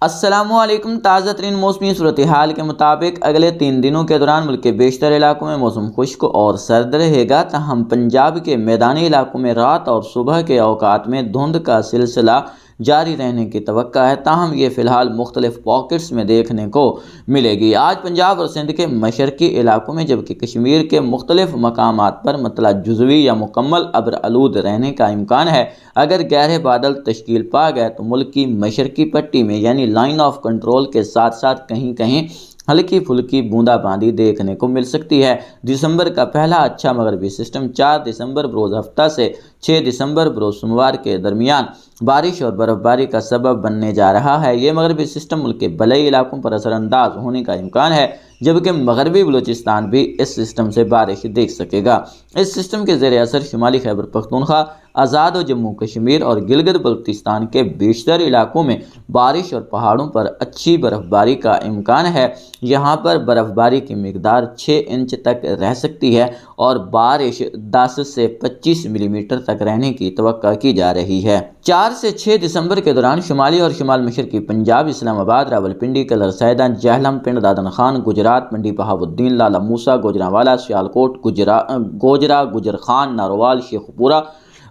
अस्सलामुअलैकुम। ताज़ा तरीन मौसमी सूरत हाल के मुताबिक अगले 3 दिनों के दौरान मुल्क के बेशतर इलाकों में मौसम खुश्क और सर्द रहेगा। तहम पंजाब के मैदानी इलाकों में रात और सुबह के औकात में धुंध का सिलसिला जारी रहने की तवक्का है। ताहम ये फ़िलहाल मुख्तलिफ पॉकेट्स में देखने को मिलेगी। आज पंजाब और सिंध के मशरकी इलाकों में जबकि कश्मीर के मुख्तलिफ मकामात पर मतला जुज़वी या मुकम्मल अब्र आलूद रहने का इम्कान है। अगर गहरे बादल तश्कील पा गए तो मुल्क की मशरकी पट्टी में यानी लाइन ऑफ कंट्रोल के साथ साथ कहीं कहीं हल्की फुल्की बूंदाबांदी देखने को मिल सकती है। दिसंबर का पहला अच्छा मगरबी सिस्टम 4 दिसंबर बरोज़ हफ्ता से 6 दिसंबर बरोज़ सोमवार के दरमियान बारिश और बर्फबारी का सबब बनने जा रहा है। ये मगरबी सिस्टम मुल्क के बलई इलाकों पर असरअंदाज होने का इम्कान है, जबकि मगरबी बलूचिस्तान भी इस सिस्टम से बारिश देख सकेगा। इस सिस्टम के ज़ेर असर शुमाली खैबर पख्तूनख्वा, आज़ाद जम्मू कश्मीर और गिलगित बल्तिस्तान के बेशतर इलाकों में बारिश और पहाड़ों पर अच्छी बर्फबारी का इम्कान है। यहाँ पर बर्फबारी की मिकदार 6 इंच तक रह सकती है और बारिश 10 से 25 मिलीमीटर तक रहने की तवक्का की जा रही है। 4 से 6 दिसंबर के दौरान शुमाली और शुमाल मशरकी पंजाब, इस्लामाबाद, रावलपिंडी, कलर सैदा, जहलम, पिंड दादन खान, गुजरात, मंडी बहाउद्दीन, लाला मूसा, गुजरांवाला, सियालकोट, गोजरा, गुजर खान, नारोवाल, शेखपुरा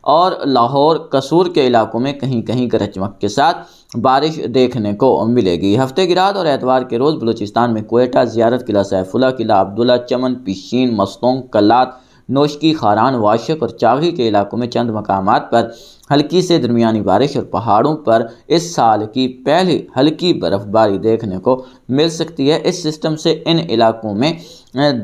और लाहौर कसूर के इलाकों में कहीं कहीं गरज चमक के साथ बारिश देखने को मिलेगी। हफ्ते की रात और एतवार के रोज़ बलूचिस्तान में कोयटा, ज़ियारत, किला सैफुल्ला, किला अब्दुल्ला, चमन, पिशीन, मस्तोंग, कल्लात, नोशकी, खारान, वाशक और चागी के इलाकों में चंद मकामात पर हल्की से दरमियानी बारिश और पहाड़ों पर इस साल की पहली हल्की बर्फबारी देखने को मिल सकती है। इस सिस्टम से इन इलाकों में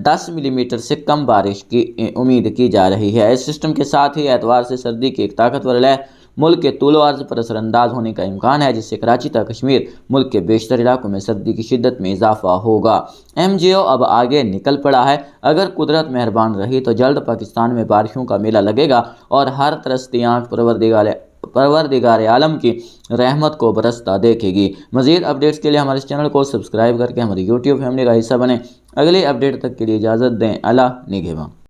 10 मिलीमीटर से कम बारिश की उम्मीद की जा रही है। इस सिस्टम के साथ ही एतवार से सर्दी की एक ताकतवर लहर मुल्क के तूल अर्ज़ पर असरअंदाज होने का इम्कान है, जिससे कराची तक कश्मीर मुल्क के बेशतर इलाकों में सर्दी की शिद्दत में इजाफा होगा। MJO अब आगे निकल पड़ा है। अगर कुदरत मेहरबान रही तो जल्द पाकिस्तान में बारिशों का मेला लगेगा और हर तरसती आँख परवरदिगार आलम की रहमत को बरसता देखेगी। मज़ीद अपडेट्स के लिए हमारे चैनल को सब्सक्राइब करके हमारी YouTube फैमिली का हिस्सा बने। अगले अपडेट तक के लिए इजाज़त दें। अल्लाह निगहबान।